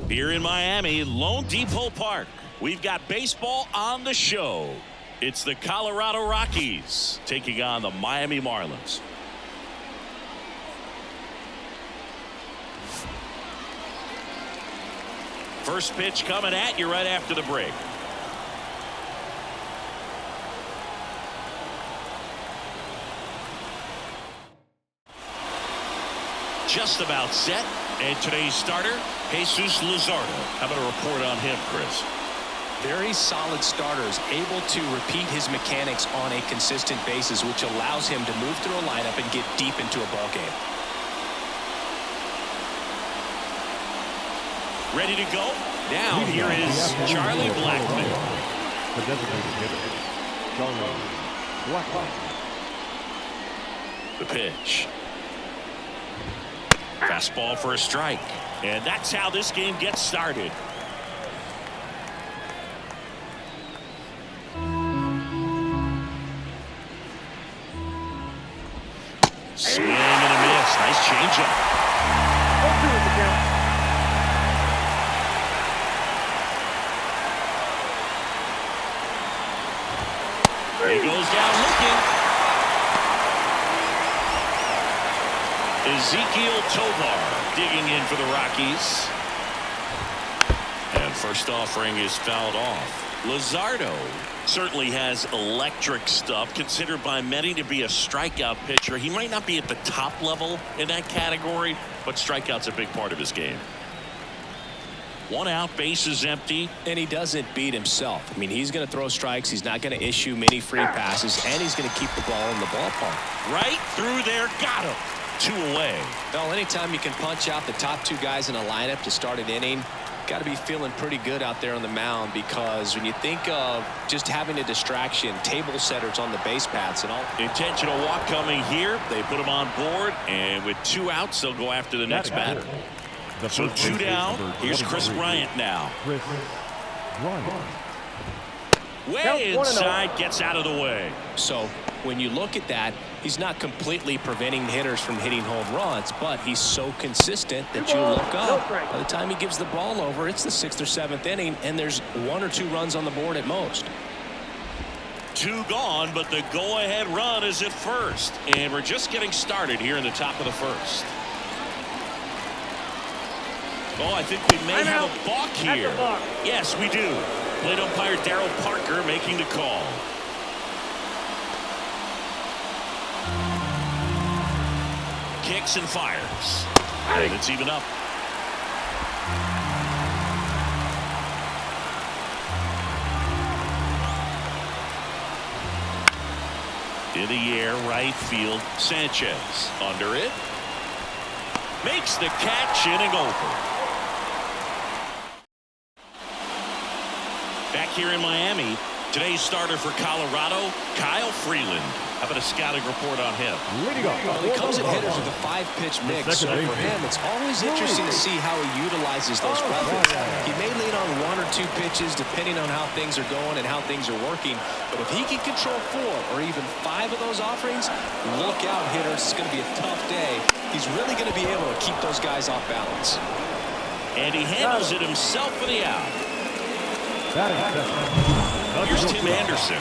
Here in Miami, Lone Depot Park, we've got baseball on the show. It's the Colorado Rockies taking on the Miami Marlins. First pitch coming at you right after the break. Just about set. And today's starter, Jesus Luzardo. How about a report on him, Chris? Very solid starters, able to repeat his mechanics on a consistent basis, which allows him to move through a lineup and get deep into a ball game. Ready to go? Now here is Charlie Blackmon. The designated hitter, Charlie Blackmon. The pitch. Fastball for a strike. And that's how this game gets started. Swing and a miss. Nice changeup. He goes down looking. Ezekiel Tovar digging in for the Rockies. And first offering is fouled off. Luzardo certainly has electric stuff, considered by many to be a strikeout pitcher. He might not be at the top level in that category, but strikeout's a big part of his game. One out, bases empty. And he doesn't beat himself. I mean, he's going to throw strikes. He's not going to issue many free passes, and he's going to keep the ball in the ballpark. Right through there. Got him. 2 away. Well, anytime you can punch out the top 2 guys in a lineup to start an inning, got to be feeling pretty good out there on the mound, because when you think of just having a distraction, table setters on the base paths and all. Intentional walk coming here. They put him on board, and with 2 outs, they'll go after the next batter. So 2 down. Here's Chris Bryant now. Chris Bryant. Way inside, gets out of the way. So when you look at that, he's not completely preventing hitters from hitting home runs, but he's so consistent that you look up. By the time he gives the ball over, it's the 6th or 7th inning, and there's 1 or 2 runs on the board at most. 2 gone, but the go-ahead run is at first. And we're just getting started here in the top of the first. Oh, I think we may have a balk here. Yes, we do. Plate umpire Darryl Parker making the call. Kicks and fires. And it's even up. In the air, right field. Sanchez under it. Makes the catch, inning over. Back here in Miami, today's starter for Colorado, Kyle Freeland. How about a scouting report on him? Well, he comes at hitters with a 5-pitch mix, so for him, it's always interesting to see how he utilizes those weapons. He may lean on 1 or 2 pitches depending on how things are going and how things are working, but if he can control 4 or even 5 of those offerings, look out, hitters. It's going to be a tough day. He's really going to be able to keep those guys off balance. And he handles it himself for the out. Here's Tim Anderson.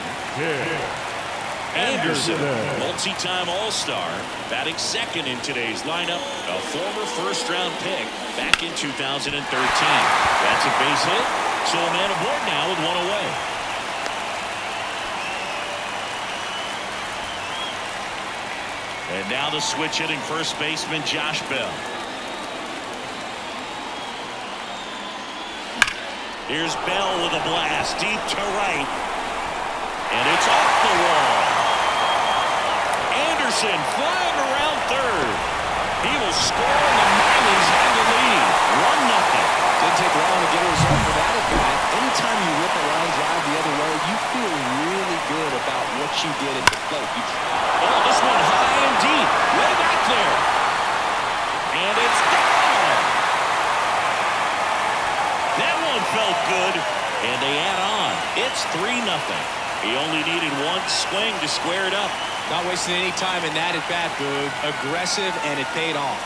Anderson, multi-time All-Star, batting 2nd in today's lineup, a former first-round pick back in 2013. That's a base hit, so a man aboard now with 1 away. And now the switch hitting first baseman Josh Bell. Here's Bell with a blast deep to right. And it's off the wall. Anderson flying around 3rd. He will score, and the Marlins have the lead. 1-0. Didn't take long to get a result for that at bat. Anytime you whip a line drive the other way, you feel really good about what you did at the plate. Oh, this one high and deep. Way back there. And it's gone. That one felt good, and they add on. It's 3-0. He only needed 1 swing to square it up. Not wasting any time in that at bat, Boog. Aggressive, and it paid off.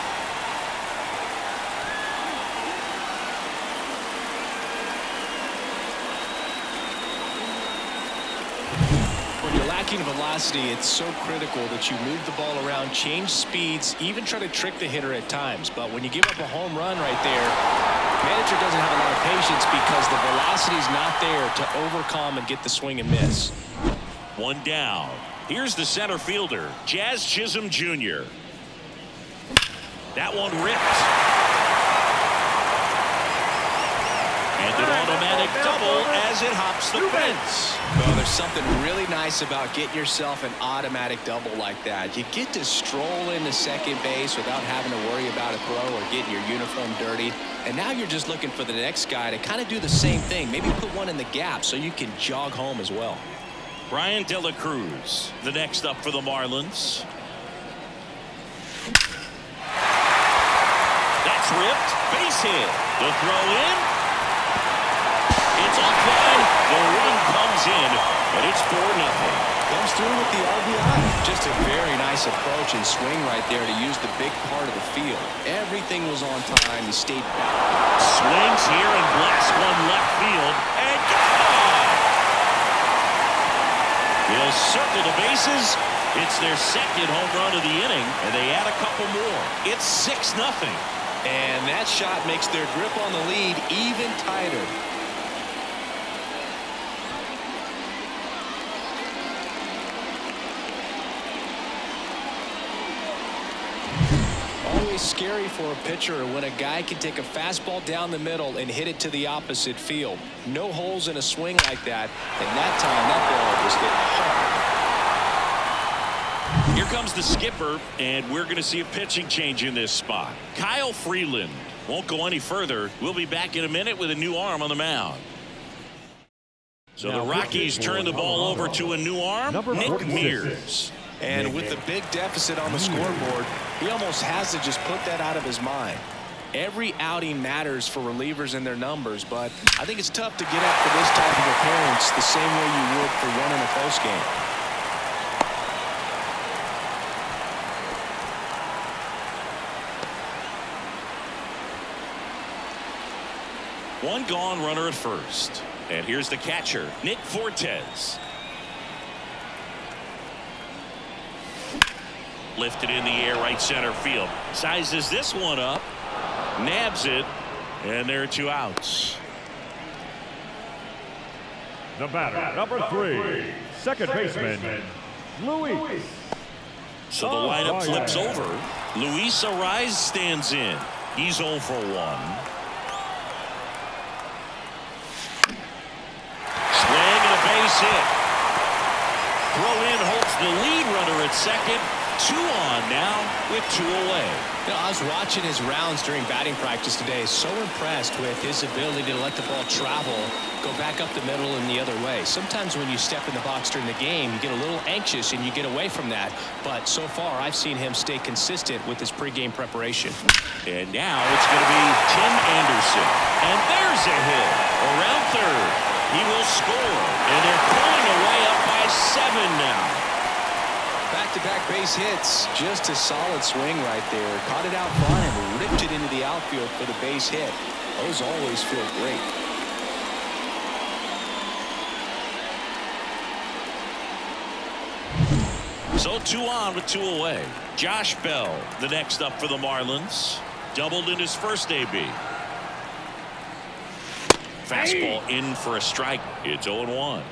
When you're lacking velocity, it's so critical that you move the ball around, change speeds, even try to trick the hitter at times. But when you give up a home run right there, manager doesn't have a lot of patience because the velocity's not there to overcome and get the swing and miss. One down. Here's the center fielder, Jazz Chisholm Jr. That one ripped. And an automatic double as it hops the fence. Well, there's something really nice about getting yourself an automatic double like that. You get to stroll into second base without having to worry about a throw or getting your uniform dirty. And now you're just looking for the next guy to kind of do the same thing. Maybe put one in the gap so you can jog home as well. Brian De La Cruz, the next up for the Marlins. That's ripped. Base hit. The throw in. It's offline. The run comes in, but it's 4-0. Comes through with the RBI. Just a very nice approach and swing right there to use the big part of the field. Everything was on time. He stayed back. Swings here and blasts one left field. And gone! They'll circle the bases. It's their second home run of the inning, and they add a couple more. It's 6-0. And that shot makes their grip on the lead even tighter. Always scary for a pitcher when a guy can take a fastball down the middle and hit it to the opposite field. No holes in a swing like that, and that time that ball was hit hard. Here comes the skipper, and we're going to see a pitching change in this spot. Kyle Freeland won't go any further. We'll be back in a minute with a new arm on the mound. So the Rockies turn the ball over to a new arm, Nick Mears. And with the big deficit on the scoreboard, he almost has to just put that out of his mind. Every outing matters for relievers and their numbers, but I think it's tough to get up for this type of appearance the same way you would for one in a close game. One gone, runner at first. And here's the catcher, Nick Fortes. Lifted in the air, right center field. Sizes this one up. Nabs it. And there are 2 outs. The batter, number 3, second baseman, Luis. So the lineup flips over. Luis Ariz stands in. He's 0 for 1. Swing and a base hit. Throw in holds the lead runner at second. 2 on now with 2 away. You know, I was watching his rounds during batting practice today. So impressed with his ability to let the ball travel, go back up the middle and the other way. Sometimes when you step in the box during the game, you get a little anxious and you get away from that. But so far, I've seen him stay consistent with his pregame preparation. And now it's going to be Tim Anderson. And there's a hit around third. He will score. And they're pulling away up by 7 now. Back-to-back base hits. Just a solid swing right there. Caught it out front and ripped it into the outfield for the base hit. Those always feel great. So 2 on with 2 away. Josh Bell, the next up for the Marlins. Doubled in his first AB. Fastball in for a strike. It's 0-1.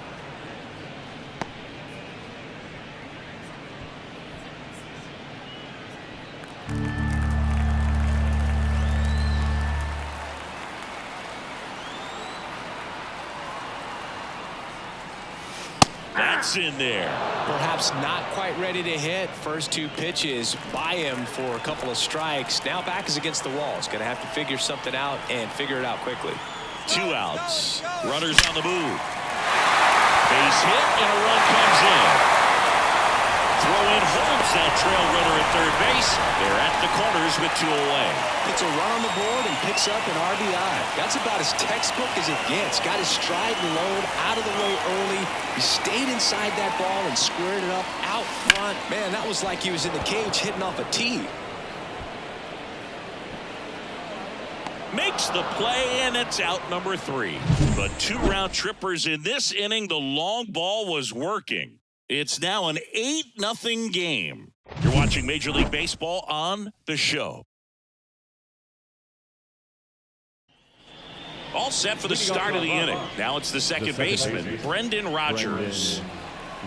That's in there. Perhaps not quite ready to hit. First 2 pitches by him for a couple of strikes. Now back is against the wall. He's going to have to figure something out and figure it out quickly. 2 outs. Runners on the move. Base hit and a run comes in. Throw in holds that trail runner at third base. They're at the corners with 2 away. Gets a run on the board and picks up an RBI. That's about as textbook as it gets. Got his stride and load out of the way early. He stayed inside that ball and squared it up out front. Man, that was like he was in the cage hitting off a tee. Makes the play, and it's out number 3. But 2 round trippers in this inning. The long ball was working. It's now an 8-0 game. You're watching Major League Baseball on The Show. All set for the start of the inning. Now it's the second baseman, Brendan Rodgers.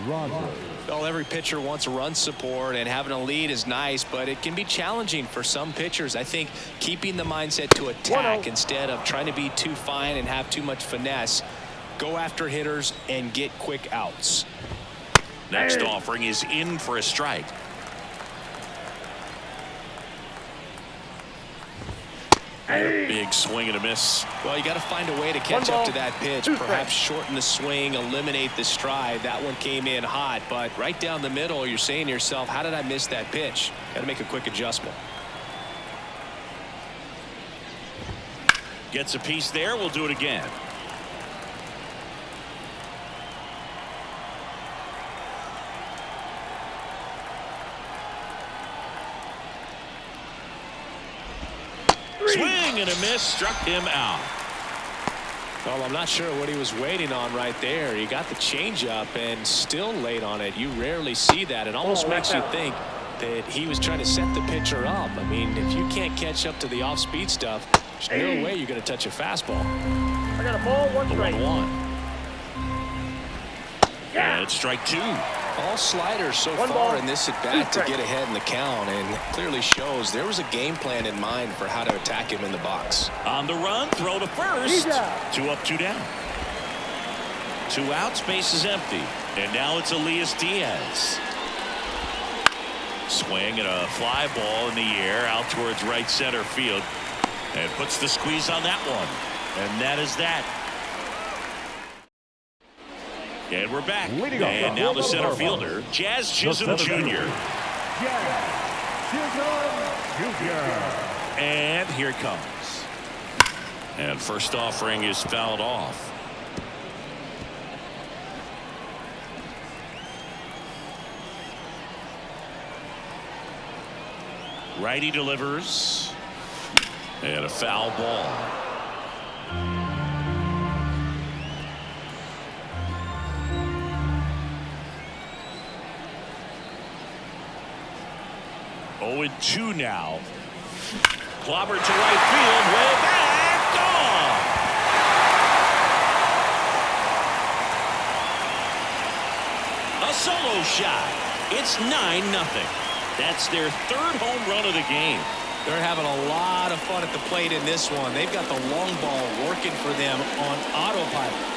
Well, every pitcher wants run support, and having a lead is nice, but it can be challenging for some pitchers. I think keeping the mindset to attack instead of trying to be too fine and have too much finesse, go after hitters and get quick outs. Next offering is in for a strike. A big swing and a miss. Well, you got to find a way to catch up to that pitch. Perhaps shorten the swing, eliminate the stride. That one came in hot, but right down the middle, you're saying to yourself, how did I miss that pitch? Got to make a quick adjustment. Gets a piece there. We'll do it again. Swing and a miss, struck him out. Well, I'm not sure what he was waiting on right there. He got the changeup and still late on it. You rarely see that. It almost makes you think that he was trying to set the pitcher up. I mean, if you can't catch up to the off-speed stuff, there's no way you're going to touch a fastball. I got a ball, 1 strike. 1-1. Yeah, it's strike 2. All sliders so far in this at-bat to get ahead in the count, and clearly shows there was a game plan in mind for how to attack him in the box. On the run, throw to first. 2 up, 2 down. 2 outs, base is empty. And now it's Elias Diaz. Swing and a fly ball in the air out towards right center field. And puts the squeeze on that one. And that is that. And we're back. And now the center fielder, Jazz Chisholm Jr. And here it comes. And first offering is fouled off. Righty delivers. And a foul ball. Oh, and 2 now. Clobber to right field, way back, gone. A solo shot. It's 9-0. That's their 3rd home run of the game. They're having a lot of fun at the plate in this one. They've got the long ball working for them on autopilot.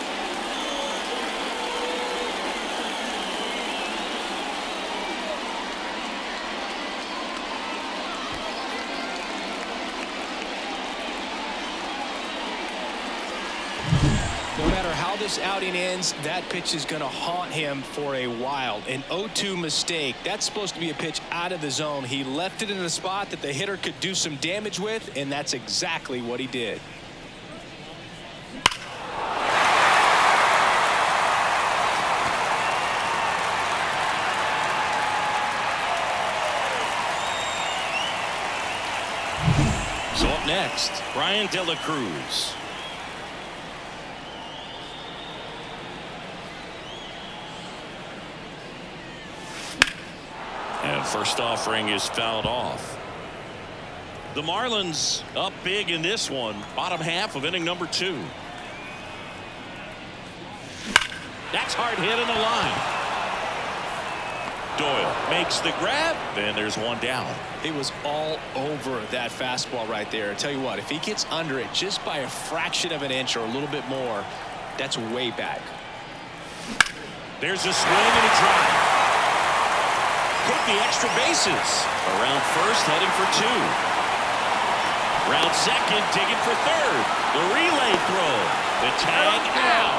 No matter how this outing ends, that pitch is going to haunt him for a while. An 0-2 mistake. That's supposed to be a pitch out of the zone. He left it in a spot that the hitter could do some damage with, and that's exactly what he did. So up next, Brian De La Cruz. And first offering is fouled off. The Marlins up big in this one, bottom half of inning number 2. That's hard hit in the line. Doyle makes the grab, and there's 1 down. He was all over that fastball right there. I tell you what, if he gets under it just by a fraction of an inch or a little bit more, that's way back. There's a swing and a drive. Took the extra bases. Around first, heading for 2. Round second, digging for 3rd. The relay throw. The tag out.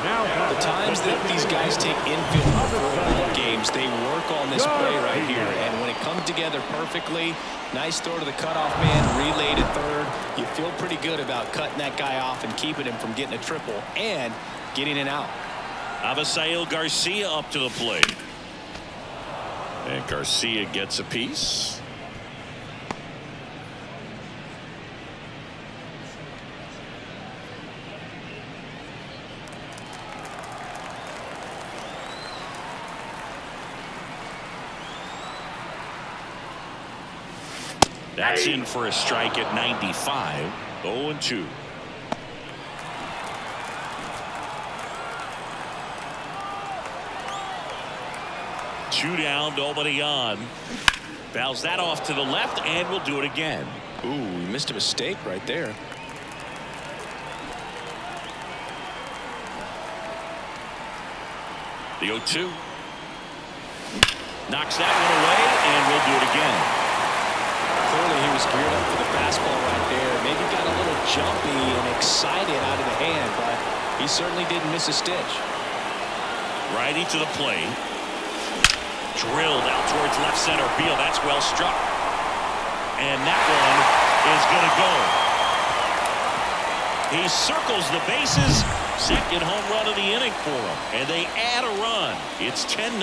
The times that these guys take infield ball games, they work on this play right here. And when it comes together perfectly, nice throw to the cutoff man, relay to 3rd. You feel pretty good about cutting that guy off and keeping him from getting a triple and getting an out. Avisail Garcia up to the plate. And Garcia gets a piece. That's in for a strike at 95. 0-2. Two down, nobody on. Fouls that off to the left, and we'll do it again. Ooh, he missed a mistake right there. The 0-2. Knocks that one away, and we'll do it again. Clearly he was geared up for the fastball right there. Maybe got a little jumpy and excited out of the hand, but he certainly didn't miss a stitch. Righty to the plate. Drilled out towards left center field. That's well struck. And that one is going to go. He circles the bases. Second home run of the inning for him. And they add a run. It's 10-0.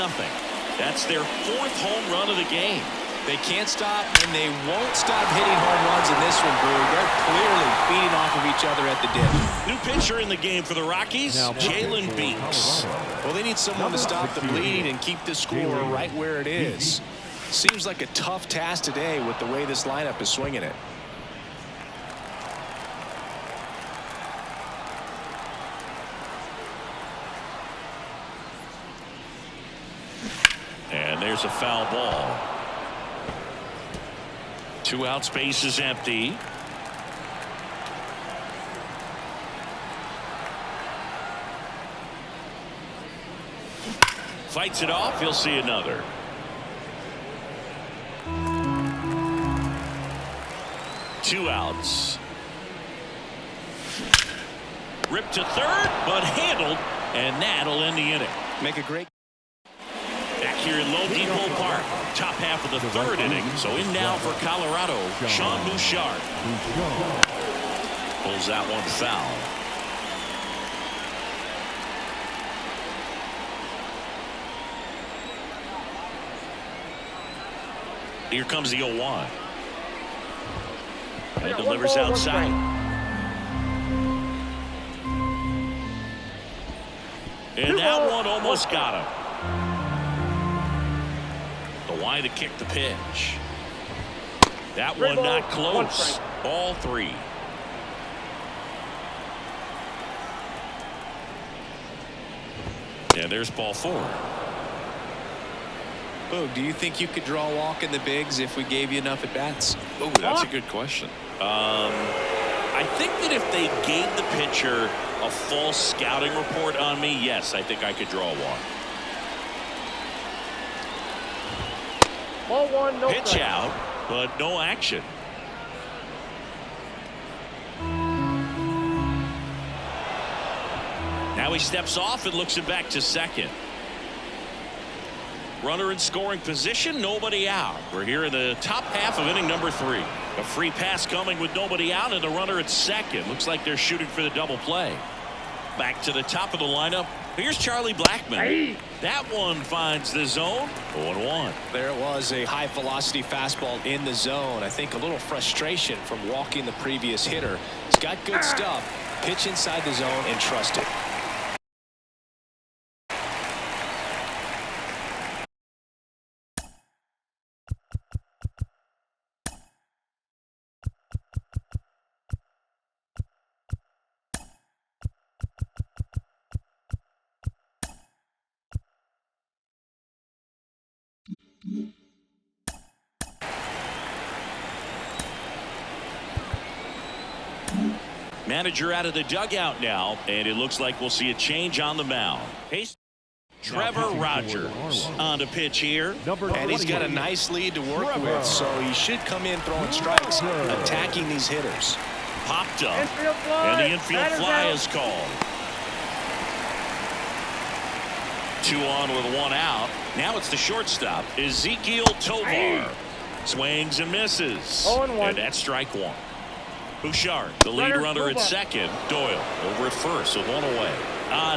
That's their fourth home run of the game. They can't stop, and they won't stop hitting home runs in this one, Brew. They're clearly feeding off of each other at the dip. New pitcher in the game for the Rockies, Jalen Beeks. Well, they need someone to stop the bleed and keep the score right where it is. Seems like a tough task today with the way this lineup is swinging it. And there's a foul ball. 2 outs, base is empty. Fights it off. He'll see another. Two outs. Ripped to third, but handled, and that'll end the inning. Make a great. Back here in Low Depot Park, top half of the third inning. So in now for Colorado, Sean Bouchard. Pulls that one foul. Here comes the 0-1. And delivers outside. And that one almost got him. The wide to kick the pitch. That one not close. Ball 3. And there's ball 4. Boog, do you think you could draw a walk in the bigs if we gave you enough at bats? Oh, that's a good question. I think that if they gave the pitcher a false scouting report on me, yes, I think I could draw a walk. Ball 1, no Pitch strike. out, but no action. Now he steps off and looks it back to second. Runner in scoring position, nobody out. We're here in the top half of inning number 3. A free pass coming with nobody out, and the runner at second. Looks like they're shooting for the double play. Back to the top of the lineup. Here's Charlie Blackmon. Hey. That one finds the zone. 0-1. There it was, a high velocity fastball in the zone. I think a little frustration from walking the previous hitter. He's got good stuff. Pitch inside the zone and trust it. Manager out of the dugout now, and it looks like we'll see a change on the mound. Hey, Trevor Rogers on the pitch here. And he's got a nice lead to work with, so he should come in throwing strikes, attacking these hitters. Popped up, Infield fly. and the infield Batter's fly out. is called. 2 on with 1 out. Now it's the shortstop, Ezekiel Tovar. Swings and misses. 0-1. And that's strike 1. Bouchard, the lead runner at second. Doyle over at first with 1 away.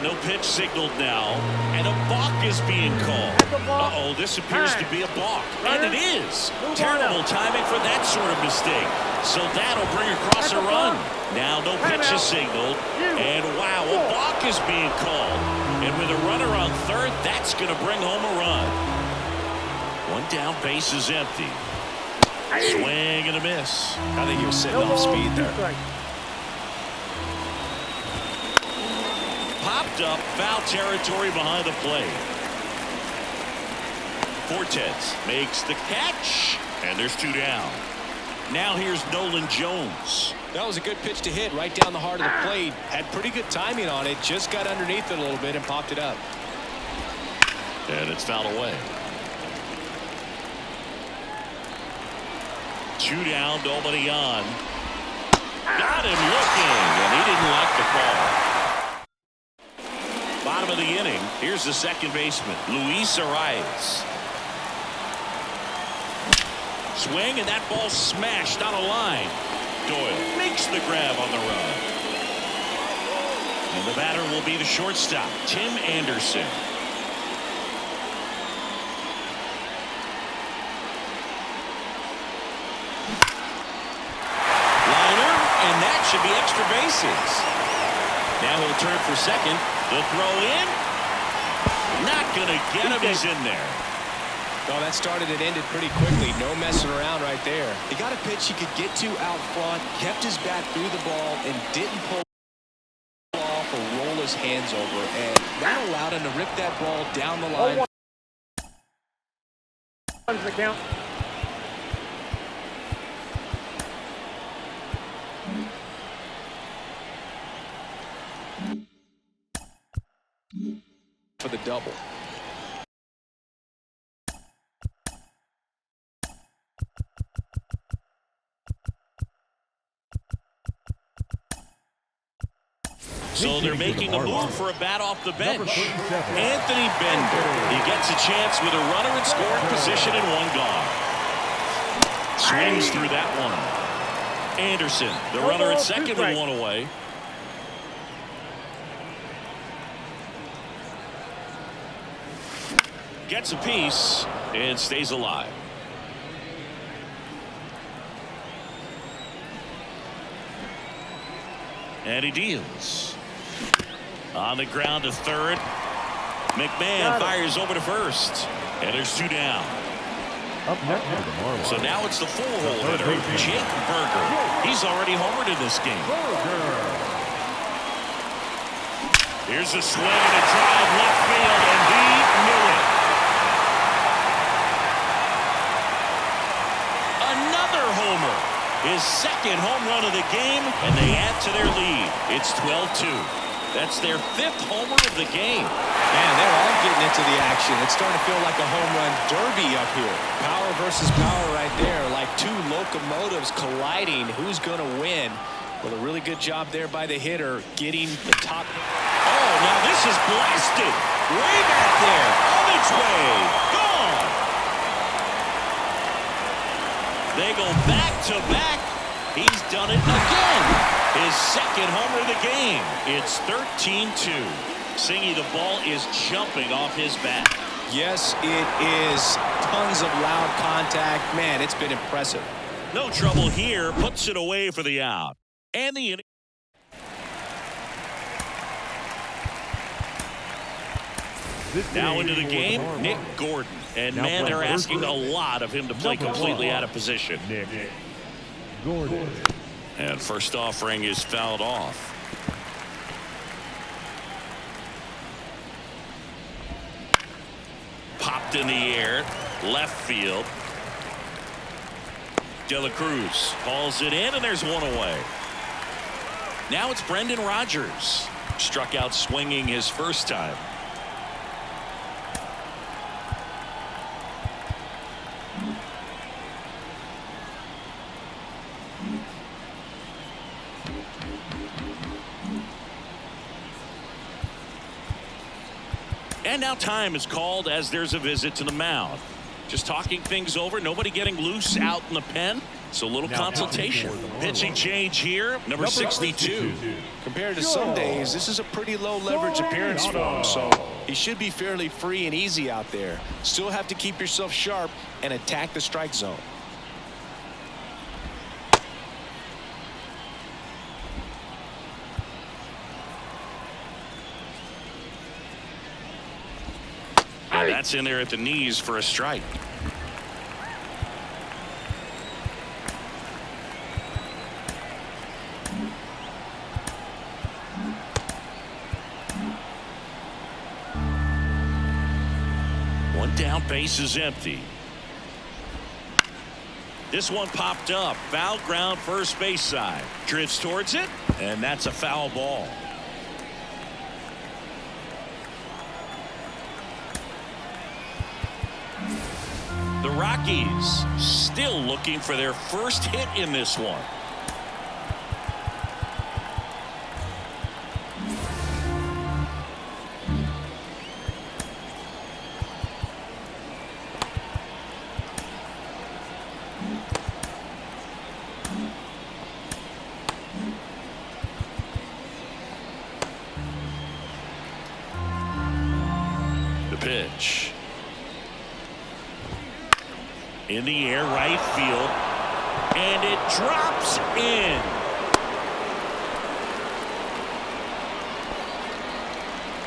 No pitch signaled now, and a balk is being called. Uh-oh, this appears to be a balk, and it is. Terrible timing for that sort of mistake. So that'll bring across a run. Now no pitch is signaled, and wow, a balk is being called. And with a runner on third, that's going to bring home a run. 1 down, base is empty. Swing and a miss. I think he was sitting off speed there. Popped up, foul territory behind the plate. Fortes makes the catch, and there's 2 down. Now here's Nolan Jones. That was a good pitch to hit right down the heart of the plate. Had pretty good timing on it. Just got underneath it a little bit and popped it up. And it's fouled away. 2 down, nobody on. Got him looking, and he didn't like the call. Bottom of the inning. Here's the second baseman, Luis Arias. Swing, and that ball smashed on a line. Doyle makes the grab on the run. And the batter will be the shortstop, Tim Anderson. Liner, and that should be extra bases. Now he'll turn for second. The throw in. Not going to get him. He's in there. Oh, that started and ended pretty quickly. No messing around right there. He got a pitch he could get to out front, kept his bat through the ball, and didn't pull off or roll his hands over. And that allowed him to rip that ball down the line. The count. For the double. So they're making a move for a bat off the bench. Anthony Bender. He gets a chance with a runner in scoring position and 1 gone. Swings through that one. Anderson, the runner at second with 1 away. Gets a piece and stays alive. And he deals. On the ground to third. McMahon fires over to first. And there's 2 down. Up next for the Marlins. So now it's the 4-hole hitter, Jake Burger. He's already homered in this game. Here's a swing and a drive left field, and he knew it. Another homer. His second home run of the game, and they add to their lead. It's 12-2. That's their 5th homer of the game. Man, they're all getting into the action. It's starting to feel like a home run derby up here. Power versus power right there, like 2 locomotives colliding. Who's going to win? Well, a really good job there by the hitter, getting the top. Oh, now this is blasted. Way back there. On its way. Gone. They go back to back. He's done it again. His second homer of the game. It's 13-2. Singy, the ball is jumping off his bat. Yes, it is. Tons of loud contact. Man, it's been impressive. No trouble here. Puts it away for the out. And the inning. Now into the game, Nick Gordon. And man, they're asking a lot of him to play completely out of position. Nick Gordon. And first offering is fouled off. Popped in the air, left field. De La Cruz hauls it in, and there's 1 away. Now it's Brendan Rodgers. Struck out swinging his first time. And now time is called as there's a visit to the mound. Just talking things over. Nobody getting loose out in the pen. So a little consultation. Pitching change here. Number 62. Compared to some days, this is a pretty low leverage appearance for him. So he should be fairly free and easy out there. Still have to keep yourself sharp and attack the strike zone. And that's in there at the knees for a strike. One down, base is empty. This one popped up. Foul ground, first base side. Drifts towards it, and that's a foul ball. The Rockies still looking for their first hit in this one. The pitch. In the air, right field, and it drops in.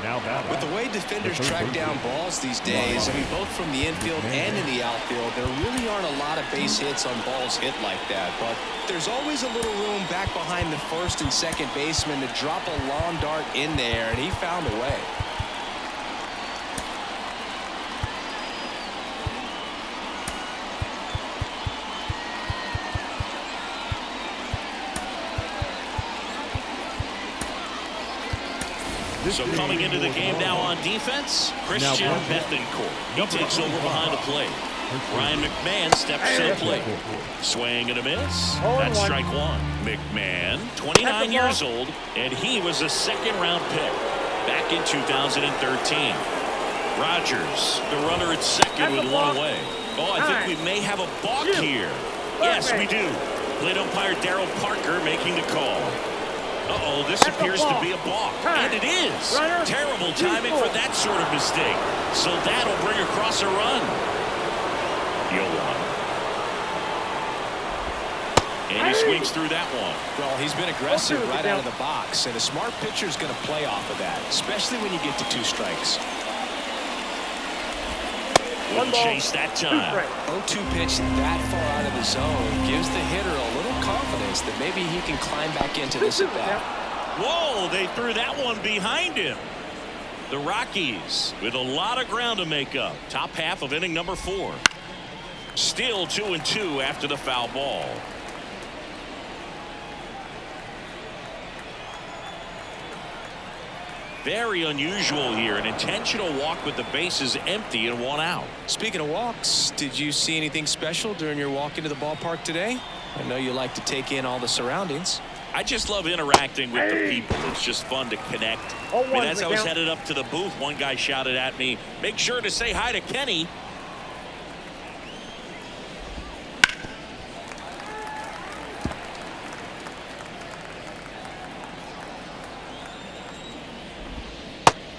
Now batting. With the way defenders track down balls these days, I mean, both from the infield and in the outfield, there really aren't a lot of base hits on balls hit like that. But there's always a little room back behind the first and second baseman to drop a lawn dart in there, and he found a way. So coming into the game now on defense, Christian Bethencourt. He takes over behind the plate. Ryan McMahon steps to the plate. Swing and a miss. That's strike one. McMahon, 29 years old, and he was a second-round pick back in 2013. Rogers, the runner at second with one away. Oh, I think we may have a balk here. Yes, we do. Plate umpire Darryl Parker making the call. Uh-oh, this appears to be a balk. And it is. Terrible timing for that sort of mistake. So that'll bring across a run. And he swings through that one. Well, he's been aggressive right out of the box, and a smart pitcher is going to play off of that, especially when you get to 2 strikes. Wouldn't chase that time. 0-2 pitch that far out of the zone gives the hitter a little confidence that maybe he can climb back into this at bat. Whoa, they threw that one behind him. The Rockies with a lot of ground to make up. Top half of inning number 4. Still 2-2 after the foul ball. Very unusual here. An intentional walk with the bases empty and 1 out. Speaking of walks, did you see anything special during your walk into the ballpark today? I know you like to take in all the surroundings. I just love interacting with the people. It's just fun to connect. I mean, as I was headed up to the booth, one guy shouted at me, "Make sure to say hi to Kenny."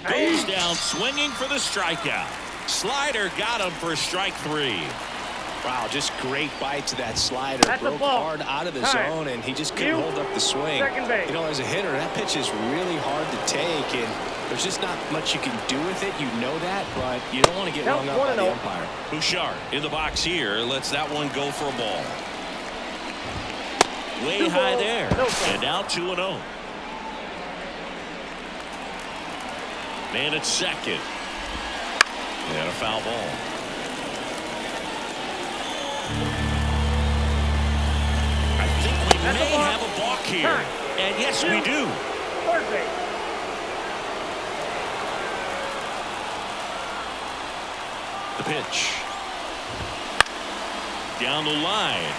Goes down swinging for the strikeout. Slider got him for strike 3. Wow, just great bite to that slider. Broke hard out of the zone, and he just couldn't hold up the swing. You know, as a hitter, that pitch is really hard to take, and there's just not much you can do with it. You know that, but you don't want to get rung up by the umpire. Bouchard in the box here lets that one go for a ball. Way high there. And now 2-0. Man at second. And a foul ball. I think we may have a balk here. And yes, we do. The pitch. Down the line.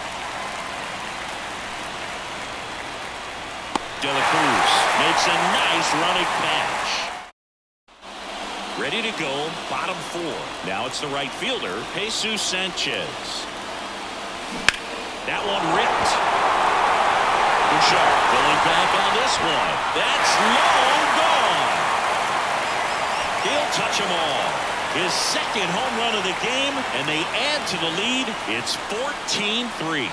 De La Cruz makes a nice running catch. Ready to go, bottom 4. Now it's the right fielder, Jesus Sanchez. That one ripped. Bouchard going back on this one. That's long gone. He'll touch them all. His second home run of the game, and they add to the lead. It's 14-3.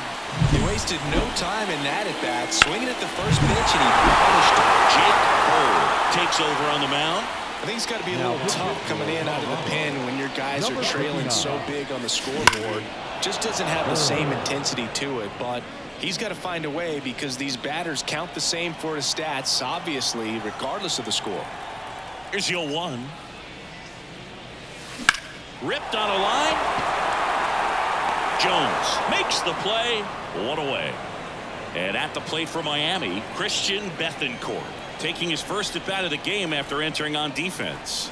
He wasted no time in that at bat, swinging at the first pitch, and he polished it. Jake Bird takes over on the mound. I think it's got to be a little tough coming in out of the pen when your guys are trailing so big on the scoreboard. Just doesn't have the same intensity to it, but he's got to find a way because these batters count the same for his stats, obviously, regardless of the score. Here's the 0-1. Ripped on a line. Jones makes the play. One away. And at the plate for Miami, Christian Bethancourt taking his first at bat of the game after entering on defense.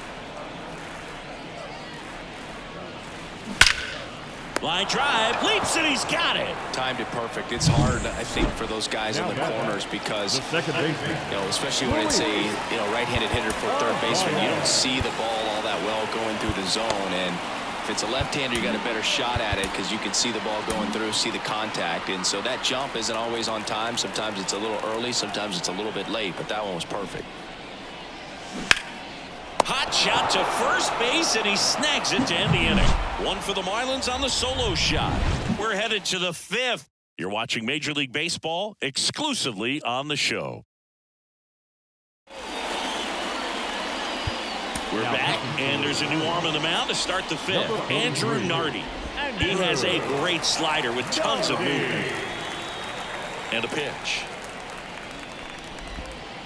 Line drive, leaps, and he's got it. Timed it perfect. It's hard, I think, for those guys in the corners because, especially when it's a right-handed hitter for third baseman, you don't see the ball all that well going through the zone. And if it's a left-hander, you got a better shot at it because you can see the ball going through, see the contact. And so that jump isn't always on time. Sometimes it's a little early, sometimes it's a little bit late, but that one was perfect. Hot shot to first base, and he snags it to end the inning. One for the Marlins on the solo shot. We're headed to the fifth. You're watching Major League Baseball exclusively on the show. We're back, and there's a new arm on the mound to start the fifth. Andrew Nardi. He has a great slider with tons of movement. And a pitch.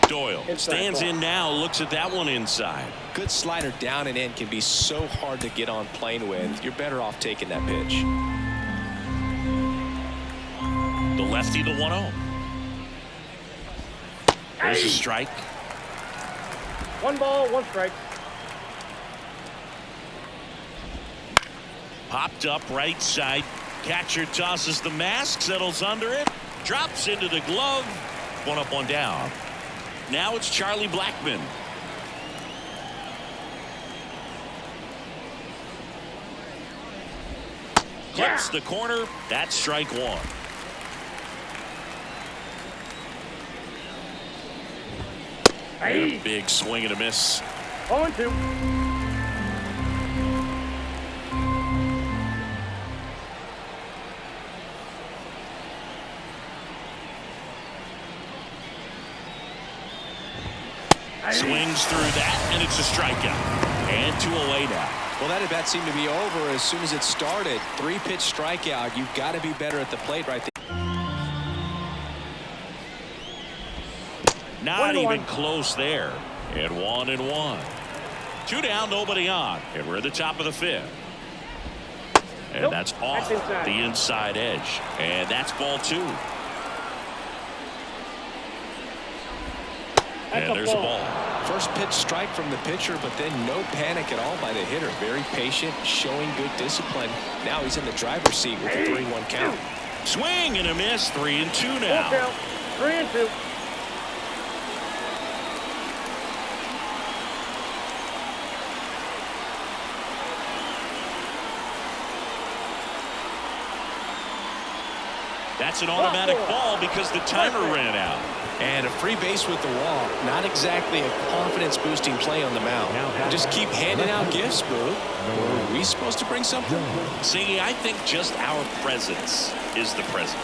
Doyle stands in now, looks at that one inside. Good slider down and in can be so hard to get on plane with. You're better off taking that pitch. The lefty, the 1-0. There's a strike. 1 ball, 1 strike. Popped up right side. Catcher tosses the mask, settles under it, drops into the glove. 1 up, 1 down. Now it's Charlie Blackmon. Clips the corner. That's strike 1. And a big swing and a miss. 0-2. Swings through that, and it's a strikeout. And 2 away now. Well, that at bat seemed to be over as soon as it started. 3-pitch strikeout. You've got to be better at the plate right there. Not even close there. And 1-1. 2 down, nobody on. And we're at the top of the fifth. And that's off the inside edge. And that's ball 2. And there's a ball. First pitch strike from the pitcher, but then no panic at all by the hitter. Very patient, showing good discipline. Now he's in the driver's seat with a 3-1 count. Swing and a miss. 3-2 now. 3-2. That's an automatic ball because the timer ran out. And a free base with the walk. Not exactly a confidence-boosting play on the mound. Just keep handing out gifts, Boo. Or are we supposed to bring something? See, I think just our presence is the present.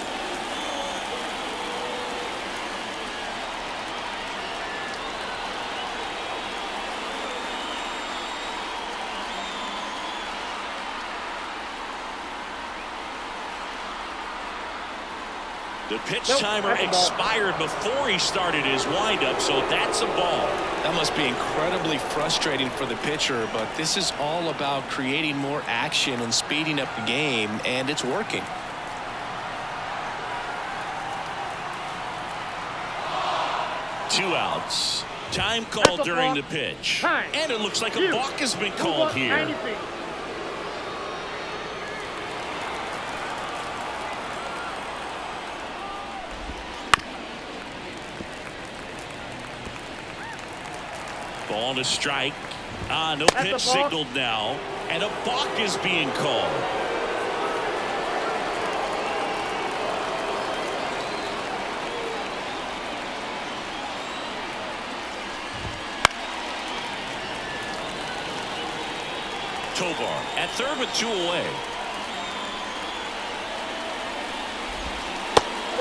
The pitch timer expired before he started his windup, so that's a ball. That must be incredibly frustrating for the pitcher, but this is all about creating more action and speeding up the game, and it's working. Two outs. Time called during the pitch. And it looks like a balk has been called here. Ball to strike. No pitch signaled now. And a balk is being called. Tovar at third with 2 away.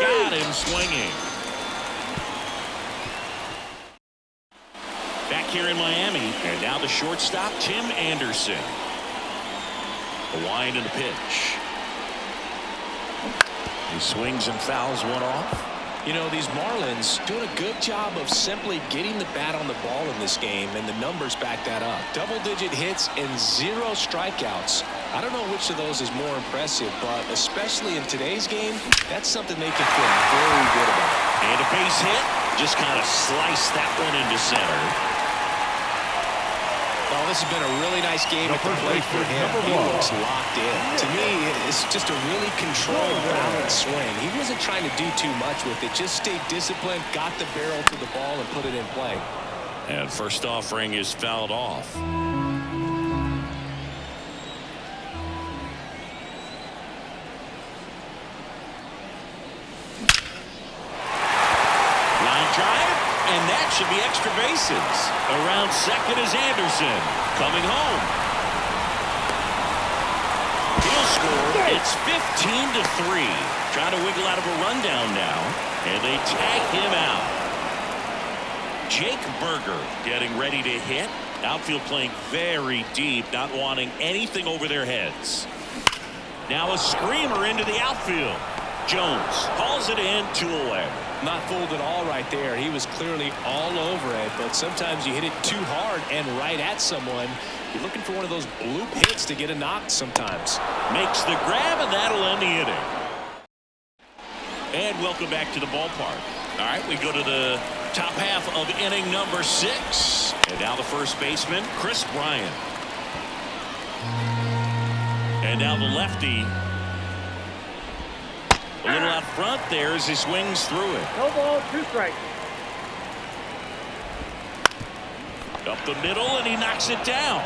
Got him swinging. Back here in Miami, and now the shortstop, Tim Anderson. The wind and the pitch. He swings and fouls one off. You know, these Marlins doing a good job of simply getting the bat on the ball in this game, and the numbers back that up. Double-digit hits and 0 strikeouts. I don't know which of those is more impressive, but especially in today's game, that's something they can feel very good about. And a base hit. Just kind of sliced that one into center. Oh, this has been a really nice game at the plate for him. He looks locked in. To me, it's just a really controlled, balanced swing. He wasn't trying to do too much with it. Just stayed disciplined, got the barrel to the ball, and put it in play. And first offering is fouled off. And that should be extra bases. Around second is Anderson coming home. He'll score. It's 15-3. Trying to wiggle out of a rundown now, and they tag him out. Jake Berger getting ready to hit. Outfield playing very deep, not wanting anything over their heads. Now a screamer into the outfield. Jones hauls it in, 2 away. Not fooled at all right there. He was clearly all over it, but sometimes you hit it too hard and right at someone. You're looking for one of those bloop hits to get a knock sometimes. Makes the grab, and that'll end the inning. And welcome back to the ballpark. All right, we go to the top half of inning number 6. And now the first baseman, Chris Bryant. And now the lefty. A little out front there as he swings through it. No ball, 2 strikes. Up the middle, and he knocks it down.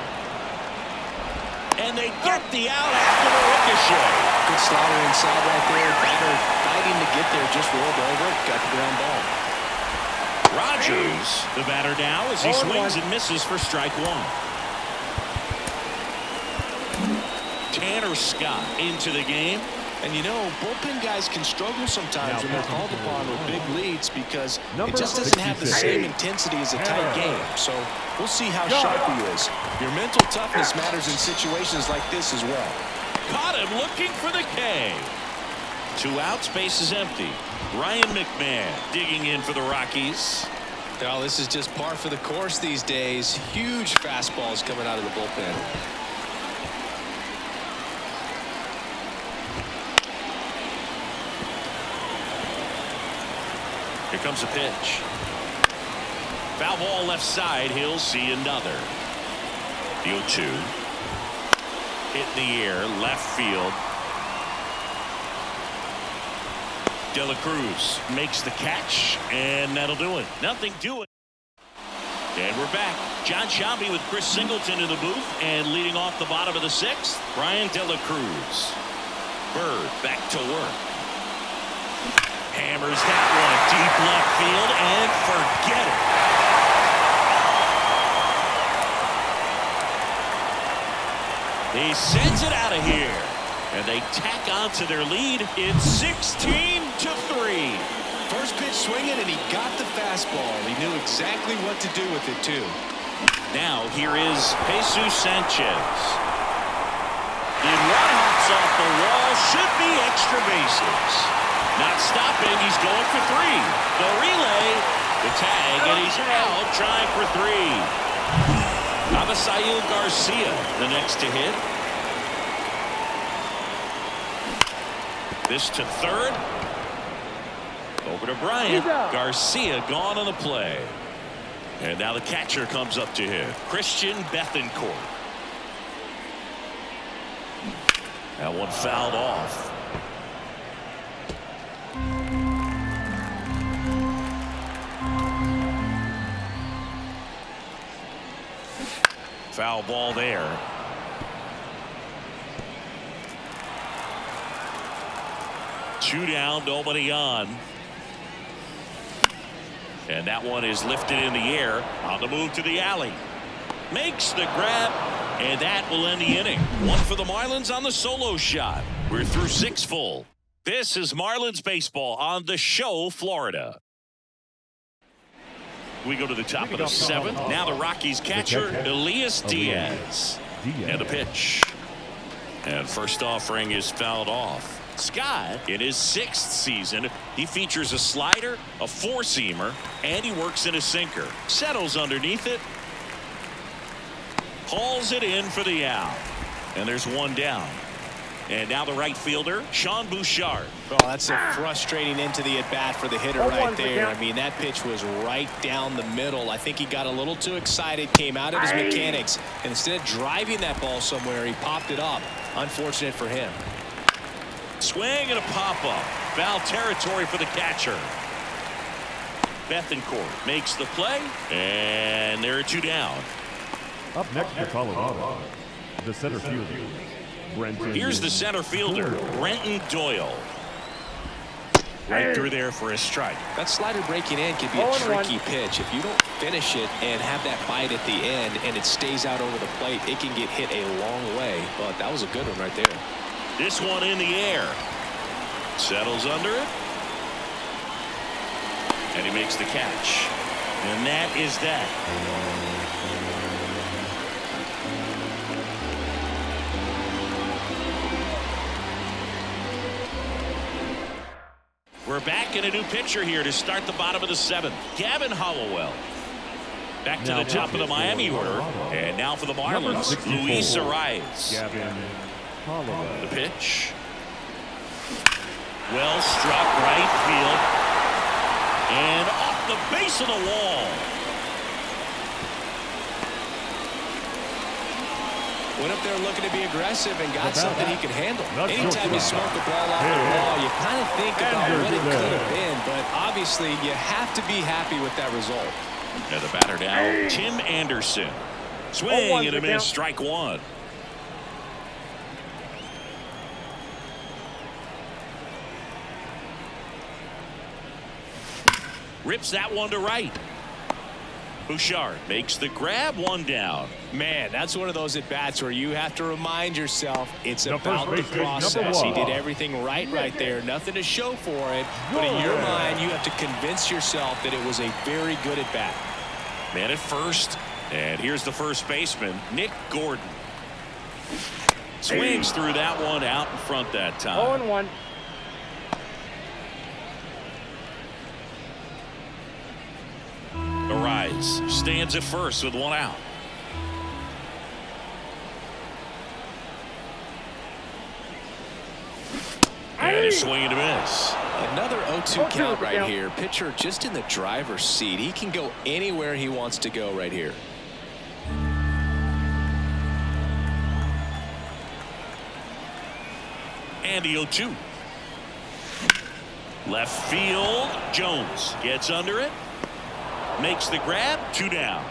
And they get the out after the ricochet. Good slider inside right there. Batter fighting to get there, just rolled over. Got the ground ball. Rogers, the batter now, as he swings and misses for strike 1. Tanner Scott into the game. And you know, bullpen guys can struggle sometimes when they're called upon with big leads because it just doesn't have the same intensity as a tight game. So we'll see how sharp he is. Your mental toughness matters in situations like this as well. Caught him looking for the K. 2 outs, base is empty. Ryan McMahon digging in for the Rockies. Well, this is just par for the course these days. Huge fastballs coming out of the bullpen. Here comes a pitch. Foul ball left side. He'll see another. The 0-2. Hit in the air. Left field. De La Cruz makes the catch. And that'll do it. Nothing doing. And we're back. John Sciambi with Chris Singleton in the booth. And leading off the bottom of the 6th, Brian De La Cruz. Bird back to work. Hammers that one deep left field and forget it. He sends it out of here, and they tack on to their lead. It's 16-3. First pitch swinging, and he got the fastball. He knew exactly what to do with it too. Now here is Jesus Sanchez. The one hops off the wall, should be extra bases. Not stopping, he's going for 3. The relay, the tag, and he's out trying for 3. Avisail Garcia, the next to hit. This to third. Over to Bryant. Garcia gone on the play. And now the catcher comes up to him. Christian Bethancourt. That one fouled off. Foul ball there. Two down, nobody on. And that one is lifted in the air on the move to the alley. Makes the grab, and that will end the inning. 1 for the Marlins on the solo shot. We're through 6 full. This is Marlins baseball on The Show, Florida. We go to the top of the 7th. Now the Rockies catcher, Elias Diaz. And the pitch. And first offering is fouled off. Scott, in his 6th season, he features a slider, a four-seamer, and he works in a sinker. Settles underneath it. Hauls it in for the out. And there's one down. And now the right fielder, Sean Bouchard. Oh, that's a frustrating into the at-bat for the hitter right there. I mean, that pitch was right down the middle. I think he got a little too excited, came out of his mechanics, and instead of driving that ball somewhere, he popped it up. Unfortunate for him. Swing and a pop-up. Foul territory for the catcher. Bethancourt makes the play, and there are 2 down. Up next for Colorado, the center fielder, Brenton. Here's the center fielder, Brenton Doyle. Right through there for a strike. That slider breaking in can be a tricky pitch. If you don't finish it and have that bite at the end and it stays out over the plate, it can get hit a long way. But that was a good one right there. This one in the air. Settles under it. And he makes the catch. And that is that. We're back in a new pitcher here to start the bottom of the 7th. Gavin Hollowell. Back to the top of the Miami order. And now for the Marlins, Luis Arias. Gavin Hollowell. The pitch. Well struck right field. And off the base of the wall. Went up there looking to be aggressive and got something he could handle. Anytime you smoke the ball off the wall, you kind of think about what it could have been, but obviously you have to be happy with that result. And the batter now, Tim Anderson. Swing and a miss, strike 1. Rips that one to right. Bouchard makes the grab, 1 down. Man, that's one of those at-bats where you have to remind yourself it's about the first base process. He did everything right there. Nothing to show for it. But in your mind, you have to convince yourself that it was a very good at-bat. Man at first. And here's the first baseman, Nick Gordon. Swings through that one out in front that time. 0-1. Arise stands at first with 1 out. And a swing and a miss. Another 0-2 count right here. Pitcher just in the driver's seat. He can go anywhere he wants to go right here. And the 0-2. Left field. Jones gets under it. Makes the grab, 2 down.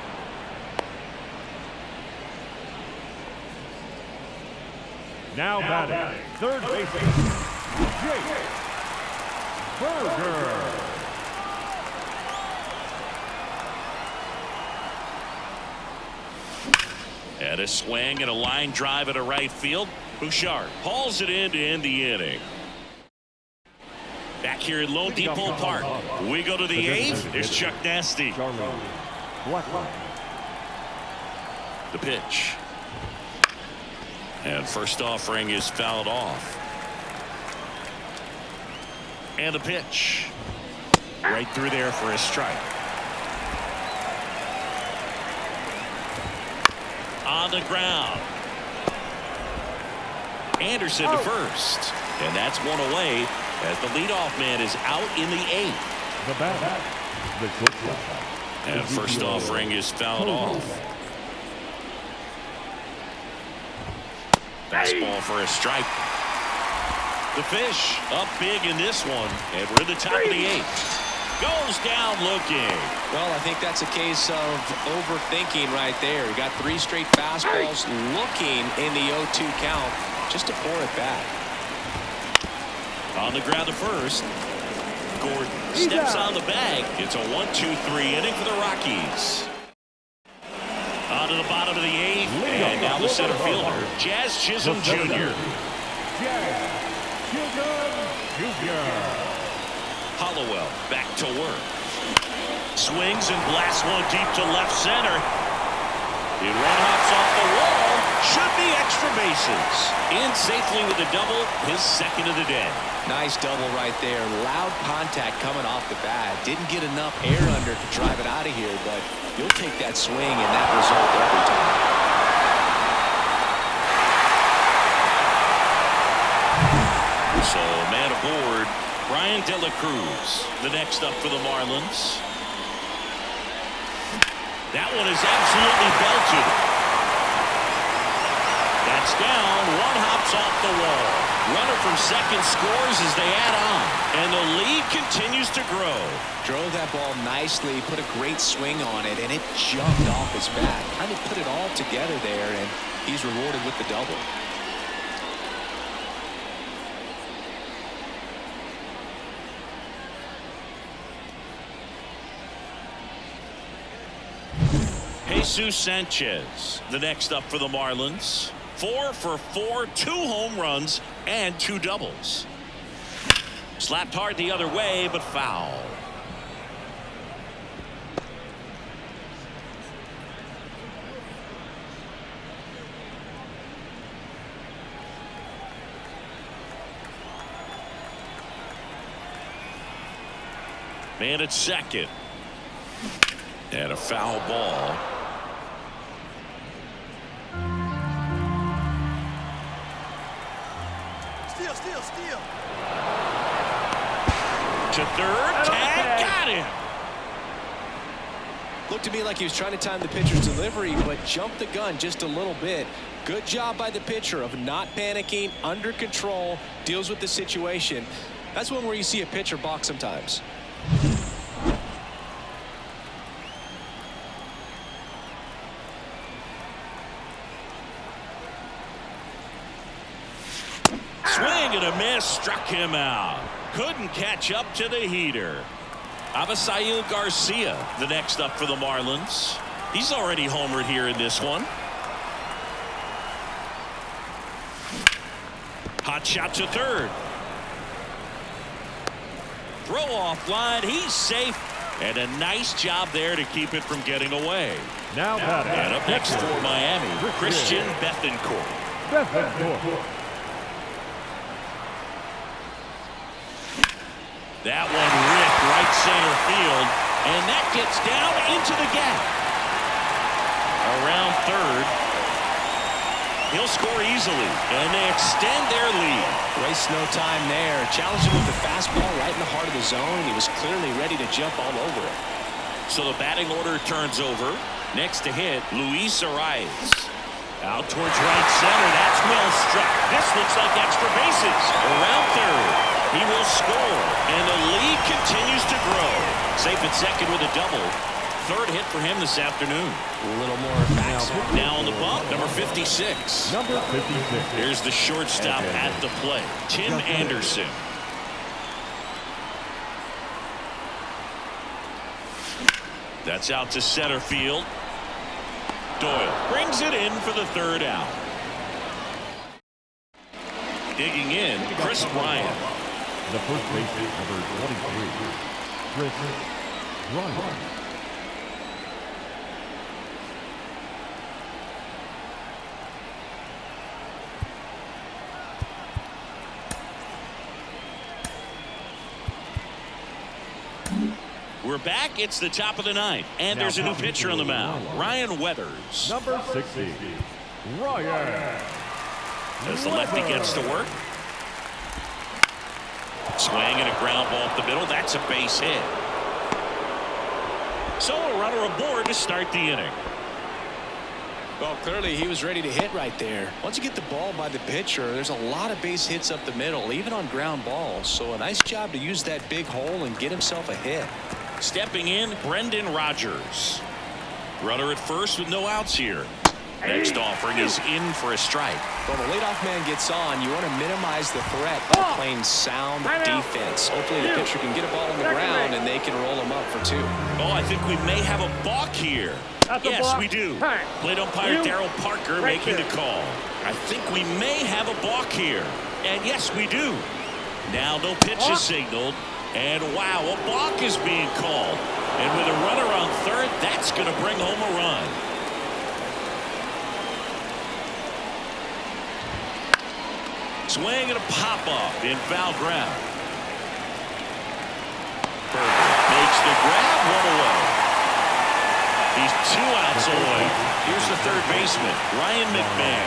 Now batting, third baseman, Jake Burger. And a swing and a line drive at a right field. Bouchard hauls it in to end the inning. Back here at Lone Depot Park, we go to the 8th. There's Chuck Nasty. The pitch. And first offering is fouled off. And the pitch. Right through there for a strike. On the ground. Anderson to first. And that's 1 away as the leadoff man is out in the 8th. The batter, the shortstop. And first offering is fouled off. Fastball for a strike. The fish up big in this one, and we're at the top of the 8th. Goes down looking. Well, I think that's a case of overthinking right there. He got 3 straight fastballs looking in the 0-2 count. Just a poor at bat. On the ground to first. Gordon steps on the bag. It's a 1-2-3 inning for the Rockies. On to the bottom of the 8th, and now the center fielder, Jazz Chisholm Jr. Hollowell back to work. Swings and blasts one deep to left center. It one hops off the wall. Should be extra bases. In safely with a double, his second of the day. Nice double right there. Loud contact coming off the bat. Didn't get enough air under to drive it out of here, but you'll take that swing and that result every time. So, man aboard, Brian De La Cruz, the next up for the Marlins. That one is absolutely belted. That's down. One hops off the wall. Runner from second scores as they add on. And the lead continues to grow. Drove that ball nicely, put a great swing on it, and it jumped off his bat. Kind of put it all together there, and he's rewarded with the double. Jesus Sanchez, the next up for the Marlins. 4 for 4, 2 home runs and 2 doubles. Slapped hard the other way, but foul. Man at second. And a foul ball. Steal. To third, tag, got him. Looked to me like he was trying to time the pitcher's delivery, but jumped the gun just a little bit. Good job by the pitcher of not panicking, under control, deals with the situation. That's one where you see a pitcher balk sometimes. Swing and a miss, struck him out. Couldn't catch up to the heater. Avisail Garcia, the next up for the Marlins. He's already homered here in this one. Hot shot to third. Throw off line. He's safe. And a nice job there to keep it from getting away. Now batting. And up next for Miami, Christian Bethancourt. That one ripped right center field, and that gets down into the gap. Around third. He'll score easily, and they extend their lead. Waste no time there. Challenged him with the fastball right in the heart of the zone. He was clearly ready to jump all over it. So the batting order turns over. Next to hit, Luis Arias. Out towards right center. That's well struck. This looks like extra bases. Around third. He will score, and the lead continues to grow. Safe at second with a double. Third hit for him this afternoon. A little more backspin. Now on the bump, number 56. Number 56. Here's the shortstop at the plate, Tim Anderson. That's out to center field. Doyle brings it in for the third out. Digging in, Chris Bryant. The first baseman, number 23, Chris Bryant. We're back. It's the top of the ninth, and there's a new pitcher on the mound, Ryan Weathers. Number 60, Ryan. As the lefty gets to work. Swing and a ground ball up the middle. That's a base hit. So a runner aboard to start the inning. Well, clearly he was ready to hit right there. Once you get the ball by the pitcher, there's a lot of base hits up the middle, even on ground balls. So a nice job to use that big hole and get himself a hit. Stepping in, Brendan Rodgers. Runner at first with no outs here. Next offering is in for a strike. When the leadoff man gets on, you want to minimize the threat by playing sound defense. Hopefully the pitcher can get a ball on the ground and they can roll him up for 2. Oh, I think we may have a balk here. Yes, we do. Plate umpire Darryl Parker making the call. I think we may have a balk here. And yes, we do. Now no pitch is signaled. And wow, a balk is being called. And with a runner on third, that's going to bring home a run. Swing and a pop-up in foul ground. Berger makes the grab, one away. He's 2 outs away. Here's the third baseman, Ryan McMahon.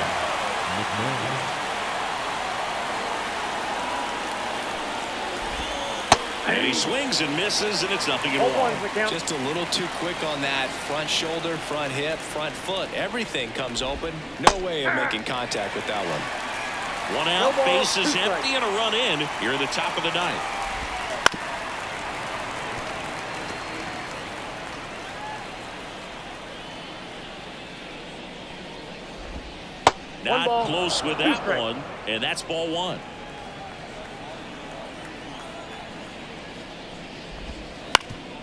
And he swings and misses, and it's 0-1. Just a little too quick on that front shoulder, front hip, front foot. Everything comes open. No way of making contact with that one. 1 out, bases empty, and a run in here at the top of the ninth. Not close with that one, and that's ball 1.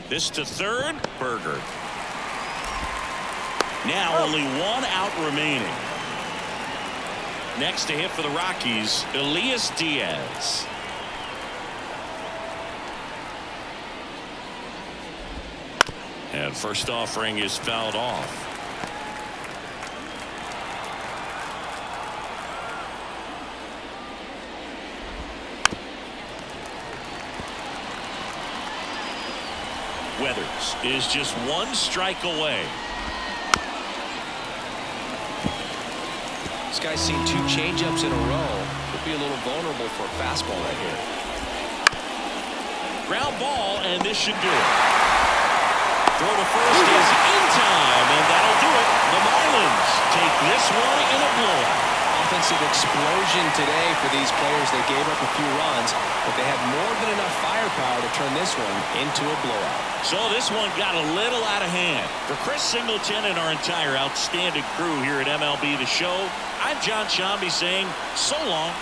This to third, Berger. Now only 1 out remaining. Next to hit for the Rockies, Elias Diaz. And first offering is fouled off. Weathers is just 1 strike away. This guy's seen 2 changeups in a row. Could be a little vulnerable for a fastball right here. Ground ball, and this should do it. Throw to first is in time, and that'll do it. The Marlins take this one in a blowout. Offensive explosion today for these players. They gave up a few runs, but they had more than enough firepower to turn this one into a blowout. So this one got a little out of hand. For Chris Singleton and our entire outstanding crew here at MLB The Show, I'm John Shambi saying so long.